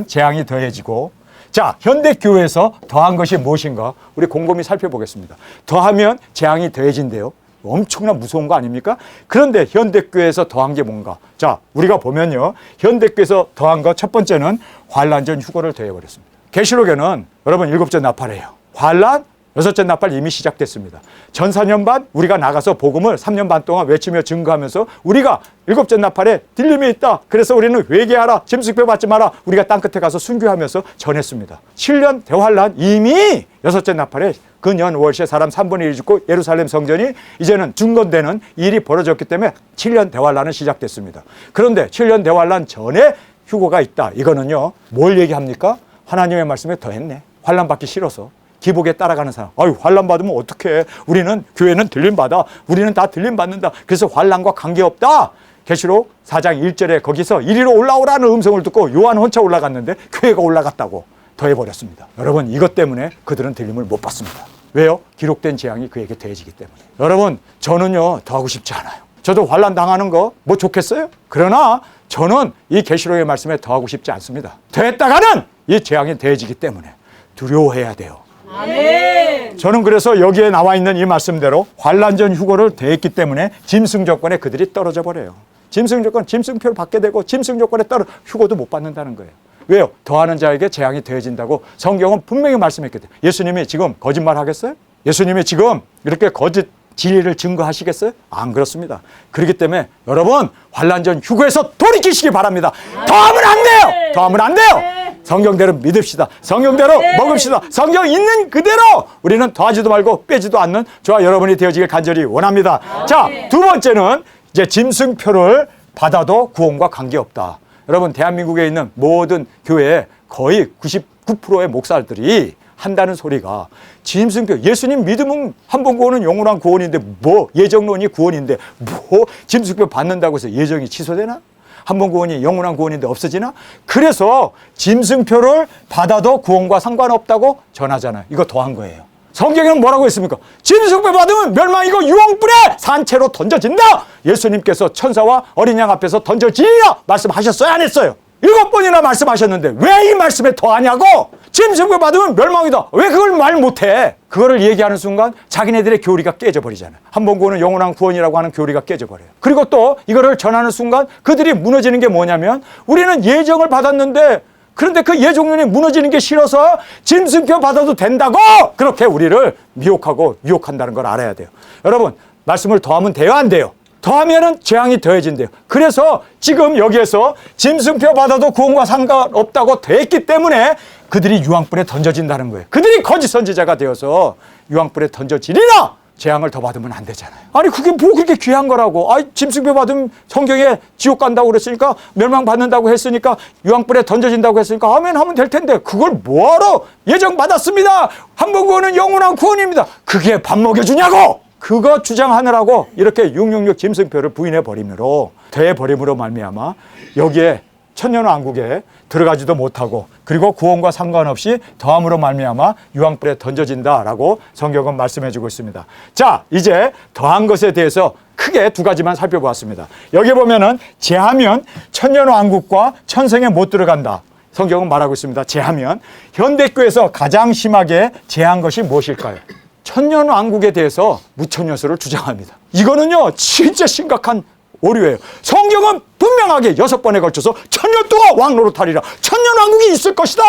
재앙이 더해지고, 자, 현대교회에서 더한 것이 무엇인가 우리 곰곰이 살펴보겠습니다. 더하면 재앙이 더해진대요. 엄청난 무서운 거 아닙니까? 그런데 현대교회에서 더한 게 뭔가? 자, 우리가 보면요, 현대교회에서 더한 거 첫 번째는 환란전 휴거를 더해버렸습니다. 계시록에는 여러분 7째 나팔이에요. 환란, 6째 나팔 이미 시작됐습니다. 전 4년 반 우리가 나가서 복음을 3년 반 동안 외치며 증거하면서 우리가 7째 나팔에 들림이 있다. 그래서 우리는 회개하라, 짐승표 받지 마라. 우리가 땅끝에 가서 순교하면서 전했습니다. 7년 대환란 이미 6째 나팔에 그 년 월시에 사람 3분의 1 죽고 예루살렘 성전이 이제는 중건되는 일이 벌어졌기 때문에 7년 대환란은 시작됐습니다. 그런데 7년 대환란 전에 휴거가 있다. 이거는요, 뭘 얘기합니까? 하나님의 말씀에 더했네. 환란 받기 싫어서. 기복에 따라가는 사람. 아유, 환란 받으면 어떡해. 우리는 교회는 들림 받아. 우리는 다 들림 받는다. 그래서 환란과 관계없다. 계시록 4장 1절에 거기서 이리로 올라오라는 음성을 듣고 요한 혼자 올라갔는데 교회가 올라갔다고 더해버렸습니다. 여러분, 이것 때문에 그들은 들림을 못 받습니다. 왜요? 기록된 재앙이 그에게 더해지기 때문에. 여러분, 저는요, 더하고 싶지 않아요. 저도 환란 당하는 거 뭐 좋겠어요? 그러나 저는 이 계시록의 말씀에 더하고 싶지 않습니다. 더했다가는 이 재앙이 더해지기 때문에 두려워해야 돼요. 아멘. 저는 그래서 여기에 나와 있는 이 말씀대로 환란전 휴거를 더했기 때문에 짐승 조건에 그들이 떨어져 버려요. 짐승 조건, 짐승표를 받게 되고 짐승 조건에 따라 휴거도 못 받는다는 거예요. 왜요? 더하는 자에게 재앙이 더해진다고 성경은 분명히 말씀했거든요. 예수님이 지금 거짓말 하겠어요? 예수님이 지금 이렇게 거짓 진리를 증거하시겠어요? 안 그렇습니다. 그렇기 때문에 여러분, 환란전 휴거에서 돌이키시기 바랍니다. 더하면 안 돼요. 더하면 안 돼요. 성경대로 믿읍시다. 성경대로 먹읍시다. 성경 있는 그대로 우리는 더하지도 말고 빼지도 않는 저와 여러분이 되어지길 간절히 원합니다. 자, 두 번째는 이제 짐승표를 받아도 구원과 관계없다. 여러분, 대한민국에 있는 모든 교회에 거의 99%의 목사들이 한다는 소리가 짐승표, 예수님 믿으면 한 번 구원은 영원한 구원인데 뭐 예정론이 구원인데 뭐 짐승표 받는다고 해서 예정이 취소되나? 한 번 구원이 영원한 구원인데 없어지나? 그래서 짐승표를 받아도 구원과 상관없다고 전하잖아요. 이거 더한 거예요. 성경에는 뭐라고 했습니까? 짐승표 받으면 멸망이고 유황불에 산채로 던져진다. 예수님께서 천사와 어린 양 앞에서 던져지리라 말씀하셨어요? 안 했어요? 7번이나 말씀하셨는데 왜 이 말씀에 더하냐고? 짐승표 받으면 멸망이다. 왜 그걸 말 못해? 그거를 얘기하는 순간 자기네들의 교리가 깨져버리잖아요. 한 번 구원은 영원한 구원이라고 하는 교리가 깨져버려요. 그리고 또 이거를 전하는 순간 그들이 무너지는 게 뭐냐면, 우리는 예정을 받았는데 그런데 그 예정론이 무너지는 게 싫어서 짐승표 받아도 된다고 그렇게 우리를 미혹하고 유혹한다는 걸 알아야 돼요. 여러분, 말씀을 더하면 돼요, 안 돼요? 더하면은 재앙이 더해진대요. 그래서 지금 여기에서 짐승표 받아도 구원과 상관없다고 됐기 때문에 그들이 유황불에 던져진다는 거예요. 그들이 거짓 선지자가 되어서 유황불에 던져지리라. 재앙을 더 받으면 안 되잖아요. 아니, 그게 뭐 그렇게 귀한 거라고. 아이, 짐승표 받으면 성경에 지옥 간다고 그랬으니까, 멸망 받는다고 했으니까, 유황불에 던져진다고 했으니까 아멘 하면 될 텐데 그걸 뭐하러 예정 받았습니다. 한 번 구원은 영원한 구원입니다. 그게 밥 먹여주냐고. 그거 주장하느라고 이렇게 666 짐승표를 부인해버림으로, 더해버림으로 말미암아 여기에 천년왕국에 들어가지도 못하고, 그리고 구원과 상관없이 더함으로 말미암아 유황불에 던져진다라고 성경은 말씀해주고 있습니다. 자, 이제 더한 것에 대해서 크게 두 가지만 살펴보았습니다. 여기 보면은 제하면 천년왕국과 천성에 못 들어간다. 성경은 말하고 있습니다. 제하면 현대교회에서 가장 심하게 제한 것이 무엇일까요? 천년왕국에 대해서 무천년설을 주장합니다. 이거는요 진짜 심각한 오류예요. 성경은 분명하게 6번에 걸쳐서 천년 동안 왕 노릇하리라, 천년왕국이 있을 것이다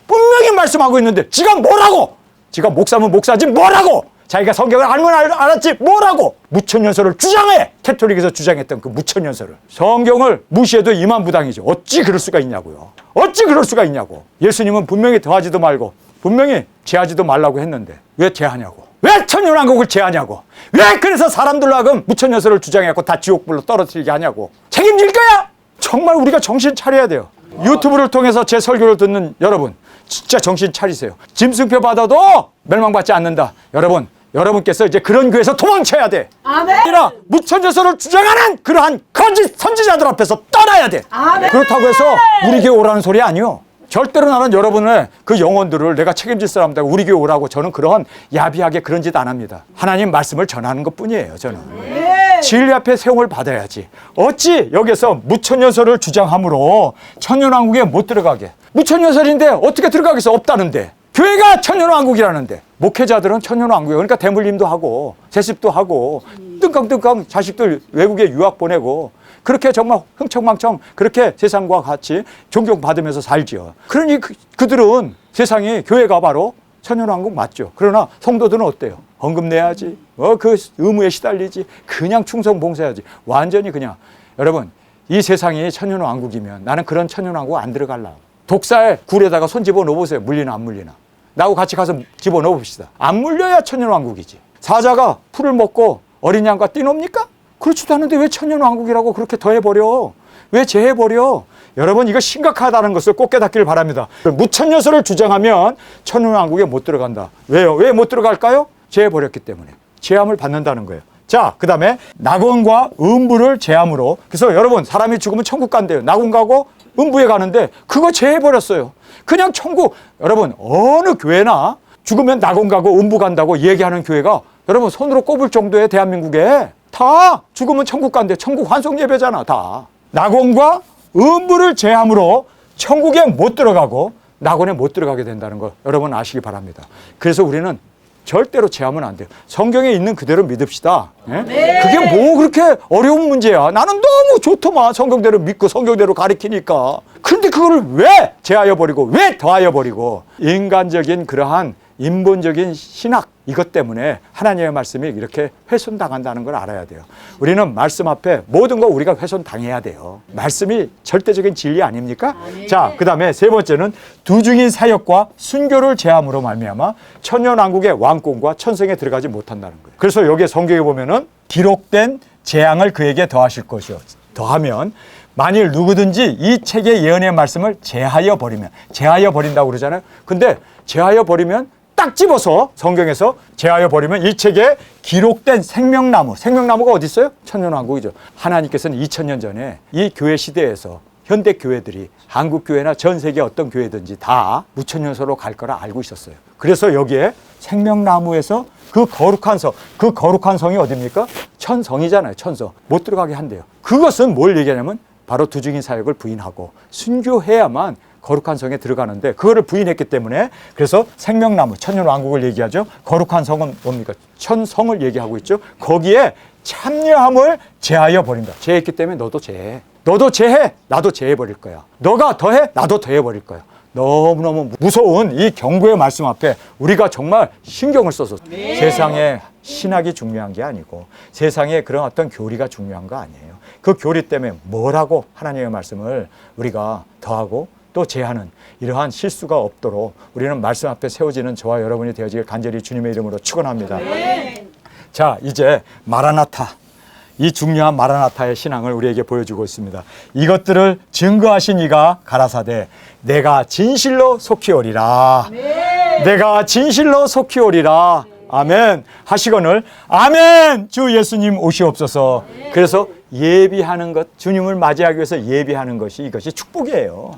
분명히 말씀하고 있는데 지가 뭐라고? 지가 목사면 목사지 뭐라고? 자기가 성경을 알면 알았지 뭐라고? 무천년설을 주장해. 캐톨릭에서 주장했던 그 무천년설을, 성경을 무시해도 이만부당이죠. 어찌 그럴 수가 있냐고요. 어찌 그럴 수가 있냐고. 예수님은 분명히 더하지도 말고 분명히 제하지도 말라고 했는데 왜 제하냐고. 왜 천년왕국을 제하냐고. 왜 그래서 사람들로 하여금 무천년설을 주장해갖고 다 지옥불로 떨어뜨리게 하냐고. 책임질 거야. 정말 우리가 정신 차려야 돼요. 유튜브를 통해서 제 설교를 듣는 여러분 진짜 정신 차리세요. 짐승표 받아도 멸망받지 않는다. 여러분께서 이제 그런 교회에서 도망쳐야 돼. 아멘. 아니라 무천년설을 주장하는 그러한 거짓 선지자들 앞에서 떠나야 돼. 아멘. 그렇다고 해서 우리 교회 오라는 소리 아니요. 절대로 나는 여러분의 그 영혼들을 내가 책임질 사람들 우리 교회 오라고 저는 그런 야비하게 그런 짓 안 합니다. 하나님 말씀을 전하는 것뿐이에요. 저는 진리 앞에 세움을 받아야지. 어찌 여기서 무천년설을 주장함으로 천년왕국에 못 들어가게. 무천년설인데 어떻게 들어가겠어? 없다는데. 교회가 천년왕국이라는데. 목회자들은 천년왕국이에요. 그러니까 대물림도 하고 세습도 하고 뜬깡뜬깡 자식들 외국에 유학 보내고 그렇게 정말 흥청망청 그렇게 세상과 같이 존경받으면서 살지요. 그러니 그들은 세상에 교회가 바로 천년왕국 맞죠. 그러나 성도들은 어때요? 헌금 내야지. 그 의무에 시달리지. 그냥 충성 봉사해야지. 완전히 그냥. 여러분 이 세상이 천년왕국이면 나는 그런 천년왕국 안 들어갈라. 독사의 굴에다가 손 집어넣어보세요. 물리나 안 물리나. 나하고 같이 가서 집어넣어봅시다. 안 물려야 천년왕국이지. 사자가 풀을 먹고 어린 양과 뛰놉니까? 그렇지도 않은데 왜 천년왕국이라고 그렇게 더해버려? 왜 제해버려? 여러분 이거 심각하다는 것을 꼭 깨닫기를 바랍니다. 무천년설을 주장하면 천년왕국에 못 들어간다. 왜요? 왜 못 들어갈까요? 제해버렸기 때문에. 제함을 받는다는 거예요. 자, 그 다음에 낙원과 음부를 제함으로. 그래서 여러분 사람이 죽으면 천국 간대요. 낙원 가고 음부에 가는데 그거 제해버렸어요. 그냥 천국. 여러분 어느 교회나 죽으면 낙원 가고 음부 간다고 얘기하는 교회가 여러분 손으로 꼽을 정도의 대한민국에 다 죽으면 천국 간대. 천국 환송 예배잖아. 다 낙원과 음부를 제함으로 천국에 못 들어가고 낙원에 못 들어가게 된다는 걸 여러분 아시기 바랍니다. 그래서 우리는 절대로 제하면 안 돼요. 성경에 있는 그대로 믿읍시다. 예? 네. 그게 뭐 그렇게 어려운 문제야. 나는 너무 좋더만 성경대로 믿고 성경대로 가르치니까. 그런데 그거를 왜 제하여 버리고 왜 더하여 버리고. 인간적인 그러한 인본적인 신학 이것 때문에 하나님의 말씀이 이렇게 훼손당한다는 걸 알아야 돼요. 우리는 말씀 앞에 모든 거 우리가 훼손당해야 돼요. 말씀이 절대적인 진리 아닙니까? 자, 그 다음에 세 번째는 두중인 사역과 순교를 제함으로 말미암아 천년왕국의 왕권과 천성에 들어가지 못한다는 거예요. 그래서 여기에 성경에 보면은 기록된 재앙을 그에게 더하실 것이요. 더하면 만일 누구든지 이 책의 예언의 말씀을 제하여 버린다고 그러잖아요. 근데 제하여 버리면 딱 집어서 성경에서 제하여 버리면 이 책에 기록된 생명나무가 어디 있어요? 천년왕국이죠. 하나님께서는 2000년 전에 이 교회 시대에서 현대 교회들이 한국 교회나 전 세계 어떤 교회든지 다 무천년설로 갈 거라 알고 있었어요. 그래서 여기에 생명나무에서 그 거룩한 성이 어디입니까? 천성이잖아요. 천성. 못 들어가게 한대요. 그것은 뭘 얘기하냐면 바로 두중인 사역을 부인하고 순교해야만 거룩한 성에 들어가는데 그거를 부인했기 때문에 그래서 생명나무 천년왕국을 얘기하죠. 거룩한 성은 뭡니까? 천성을 얘기하고 있죠. 거기에 참여함을 제하여 버린다. 제했기 때문에 너도 제해. 너도 제해. 나도 제해버릴 거야. 너가 더해. 나도 더해버릴 거야. 너무너무 무서운 이 경고의 말씀 앞에 우리가 정말 신경을 써서 세상에 신학이 중요한 게 아니고 세상에 그런 어떤 교리가 중요한 거 아니에요. 그 교리 때문에 뭐라고 하나님의 말씀을 우리가 더하고 또 제하는 이러한 실수가 없도록 우리는 말씀 앞에 세워지는 저와 여러분이 되어지길 간절히 주님의 이름으로 축원합니다. 자, 이제 마라나타, 이 중요한 마라나타의 신앙을 우리에게 보여주고 있습니다. 이것들을 증거하신 이가 가라사대 내가 진실로 속히 오리라. 내가 진실로 속히 오리라. 아멘 하시거늘 아멘 주 예수님 오시옵소서. 그래서 예비하는 것, 주님을 맞이하기 위해서 예비하는 것이 이것이 축복이에요.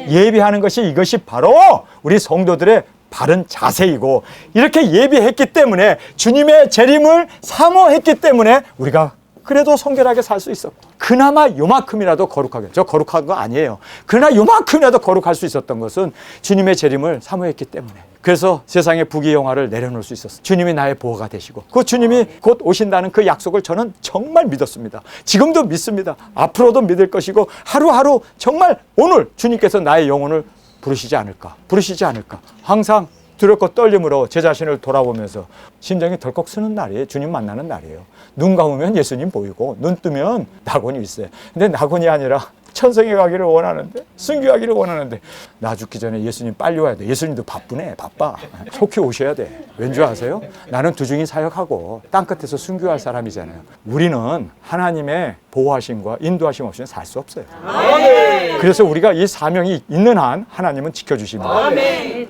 예비하는 것이 이것이 바로 우리 성도들의 바른 자세이고 이렇게 예비했기 때문에 주님의 재림을 사모했기 때문에 우리가 그래도 성결하게 살 수 있었고, 그나마 요만큼이라도 거룩하게, 저 거룩한 거 아니에요. 그러나 요만큼이라도 거룩할 수 있었던 것은 주님의 재림을 사모했기 때문에. 그래서 세상의 부귀영화를 내려놓을 수 있었어요. 주님이 나의 보호가 되시고, 그 주님이 곧 오신다는 그 약속을 저는 정말 믿었습니다. 지금도 믿습니다. 앞으로도 믿을 것이고, 하루하루 정말 오늘 주님께서 나의 영혼을 부르시지 않을까, 항상 두렵고 떨림으로 제 자신을 돌아보면서 심장이 덜컥 쓰는 날이에요. 주님 만나는 날이에요. 눈 감으면 예수님 보이고, 눈 뜨면 낙원이 있어요. 근데 낙원이 아니라 천성에 가기를 원하는데, 순교하기를 원하는데, 나 죽기 전에 예수님 빨리 와야 돼. 예수님도 바쁘네, 바빠. 속히 오셔야 돼. 왠지 아세요? 나는 두중인 사역하고 땅끝에서 순교할 사람이잖아요. 우리는 하나님의 보호하심과 인도하심 없이는 살 수 없어요. 그래서 우리가 이 사명이 있는 한 하나님은 지켜주십니다.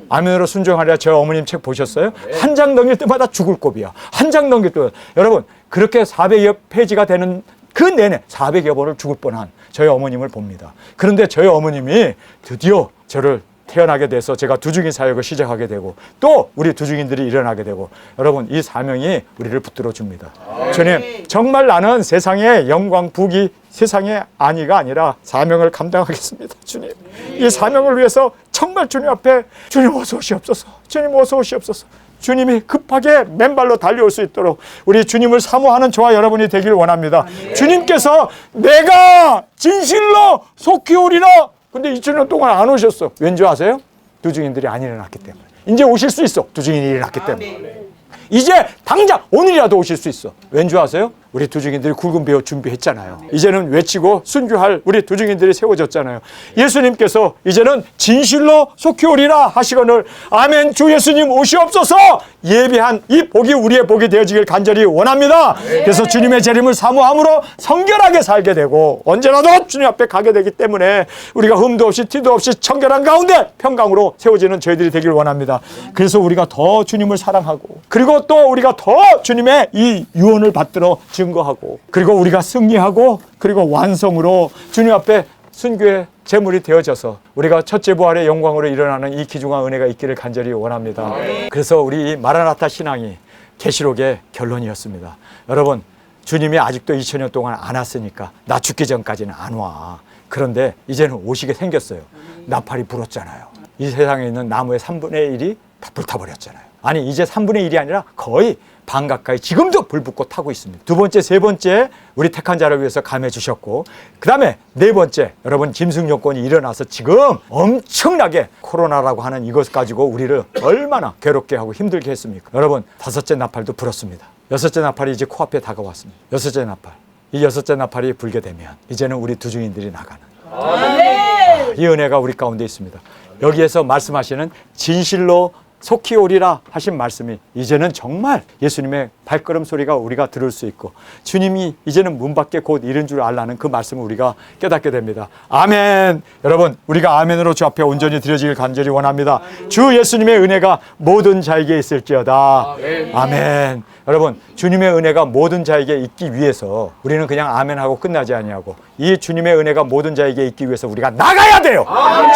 아멘으로 순종하랴. 저 어머님 책 보셨어요? 한 장 넘길 때마다 죽을 곱이야. 한 장 넘길 때마다. 여러분, 그렇게 400여 페이지가 되는 그 내내 400여 번을 죽을 뻔한 저희 어머님을 봅니다. 그런데 저희 어머님이 드디어 저를 태어나게 돼서 제가 두중인 사역을 시작하게 되고, 또 우리 두중인들이 일어나게 되고, 여러분, 이 사명이 우리를 붙들어 줍니다. 주님, 정말 나는 세상의 영광, 부귀, 세상의 안위가 아니라 사명을 감당하겠습니다. 주님, 이 사명을 위해서 정말 주님 앞에, 주님 어서 오시옵소서, 주님 어서 오시옵소서. 주님이 급하게 맨발로 달려올 수 있도록 우리 주님을 사모하는 저와 여러분이 되길 원합니다. 주님께서 내가 진실로 속히 오리라. 근데 2000년 동안 안 오셨어. 왠지 아세요? 두중인들이 안 일어났기 때문에. 이제 오실 수 있어. 두중인이 일어났기 때문에. 이제 당장 오늘이라도 오실 수 있어. 왠지 아세요? 우리 두중인들이 굵은 배우 준비했잖아요. 이제는 외치고 순교할 우리 두중인들이 세워졌잖아요. 예수님께서 이제는 진실로 속히 오리라 하시거늘, 아멘. 주 예수님 오시옵소서. 예비한 이 복이 우리의 복이 되어지길 간절히 원합니다. 그래서 주님의 재림을 사모함으로 성결하게 살게 되고, 언제라도 주님 앞에 가게 되기 때문에 우리가 흠도 없이 티도 없이 청결한 가운데 평강으로 세워지는 저희들이 되길 원합니다. 그래서 우리가 더 주님을 사랑하고, 그리고 또 우리가 더 주님의 이 유언을 받들어 증거하고, 그리고 우리가 승리하고, 그리고 완성으로 주님 앞에 순교의 제물이 되어져서 우리가 첫째 부활의 영광으로 일어나는 이 귀중한 은혜가 있기를 간절히 원합니다. 그래서 우리 이 마라나타 신앙이 계시록의 결론이었습니다. 여러분, 주님이 아직도 2000년 동안 안 왔으니까 나 죽기 전까지는 안 와. 그런데 이제는 오시게 생겼어요. 나팔이 불었잖아요. 이 세상에 있는 나무의 3분의 1이 다 불타버렸잖아요. 아니, 이제 3분의 1이 아니라 거의 반 가까이 지금도 불 붙고 타고 있습니다. 두 번째, 세 번째 우리 택한 자를 위해서 감해 주셨고, 그 다음에 네 번째, 여러분 짐승 요건이 일어나서 지금 엄청나게 코로나라고 하는 이것 가지고 우리를 얼마나 괴롭게 하고 힘들게 했습니까? 여러분, 다섯째 나팔도 불었습니다. 여섯째 나팔이 이제 코앞에 다가왔습니다. 여섯째 나팔. 이 여섯째 나팔이 불게 되면 이제는 우리 두중인들이 나가는 이 은혜가 우리 가운데 있습니다. 여기에서 말씀하시는 진실로 속히 오리라 하신 말씀이 이제는 정말 예수님의 발걸음 소리가 우리가 들을 수 있고, 주님이 이제는 문 밖에 곧 이른 줄 알라는 그 말씀을 우리가 깨닫게 됩니다. 아멘. 여러분, 우리가 아멘으로 주 앞에 온전히 드려지길 간절히 원합니다. 주 예수님의 은혜가 모든 자에게 있을지어다. 아멘. 여러분, 주님의 은혜가 모든 자에게 있기 위해서 우리는 그냥 아멘하고 끝나지 아니하고, 이 주님의 은혜가 모든 자에게 있기 위해서 우리가 나가야 돼요.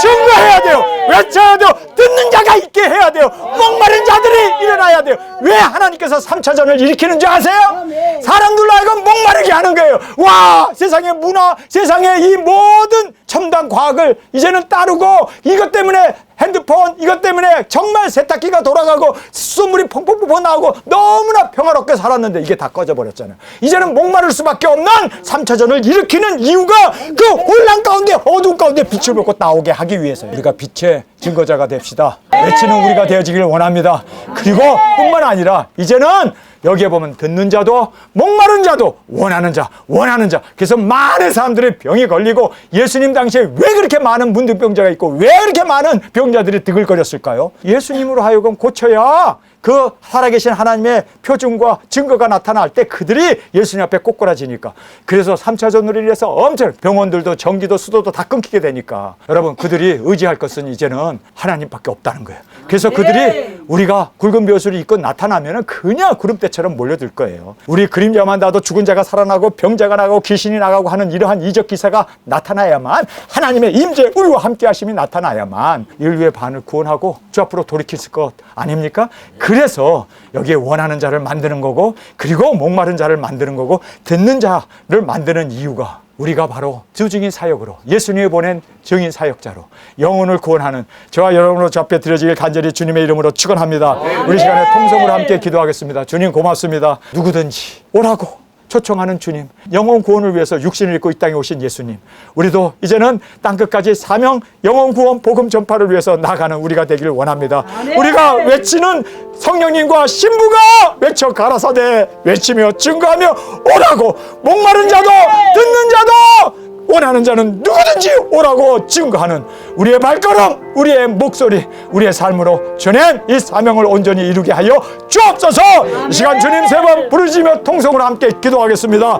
증거해야 돼요. 외쳐야 돼요. 듣는 자가 있게 해야 돼요. 목마른 자들이 일어나야 돼요. 왜 하나님께서 3차전을 일으키는 줄 아세요? 사람들로 하여금 목마르게 하는 거예요. 와, 세상의 문화, 세상의 이 모든 첨단 과학을 이제는 따르고, 이것 때문에 핸드폰, 이것 때문에 정말 세탁기가 돌아가고 수돗물이 펑펑펑 나오고 너무나 평화롭게 살았는데 이게 다 꺼져버렸잖아요. 이제는 목마를 수밖에 없는 3차전을 일으키는 이유가 그 혼란 가운데, 어두운 가운데 빛을 보고 나오게 하기 위해서요. 우리가 빛의 증거자가 됩시다. 외치는 우리가 되어지기를 원합니다. 그리고 뿐만 아니라 이제는 여기에 보면 듣는 자도 목마른 자도 원하는 자. 그래서 많은 사람들이 병이 걸리고, 예수님 당시에 왜 그렇게 많은 문둥병자가 있고 왜 그렇게 많은 병자들이 드글거렸을까요? 예수님으로 하여금 고쳐야 그 살아계신 하나님의 표징과 증거가 나타날 때 그들이 예수님 앞에 꼬꾸라지니까. 그래서 3차전으로 인해서 엄청 병원들도 전기도 수도도 다 끊기게 되니까, 여러분, 그들이 의지할 것은 이제는 하나님밖에 없다는 거예요. 그래서 그들이 우리가 굵은 벼슬이 입고 나타나면은 그냥 구름대처럼 몰려들 거예요. 우리 그림자만 봐도 죽은 자가 살아나고 병자가 나가고 귀신이 나가고 하는 이러한 이적 기사가 나타나야만, 하나님의 임재 우리와 함께 하심이 나타나야만 인류의 반을 구원하고 주 앞으로 돌이킬 것 아닙니까? 그래서 여기에 원하는 자를 만드는 거고, 그리고 목마른 자를 만드는 거고, 듣는 자를 만드는 이유가 우리가 바로 두 증인 사역으로, 예수님이 보낸 증인 사역자로 영혼을 구원하는 저와 여러분으로 주 앞에 드려지길 간절히 주님의 이름으로 축원합니다. 우리 시간에 통성으로 함께 기도하겠습니다. 주님 고맙습니다. 누구든지 오라고 초청하는 주님, 영혼 구원을 위해서 육신을 입고 이 땅에 오신 예수님, 우리도 이제는 땅끝까지 사명 영혼 구원 복음 전파를 위해서 나가는 우리가 되기를 원합니다. 우리가 외치는 성령님과 신부가 외쳐 가라사대 외치며 증거하며 오라고, 목마른 자도 듣는 자도 원하는 자는 누구든지 오라고 증거하는 우리의 발걸음, 우리의 목소리, 우리의 삶으로 주님 이 사명을 온전히 이루게 하여 주옵소서. 이 시간 주님 세 번 부르시며 통성으로 함께 기도하겠습니다.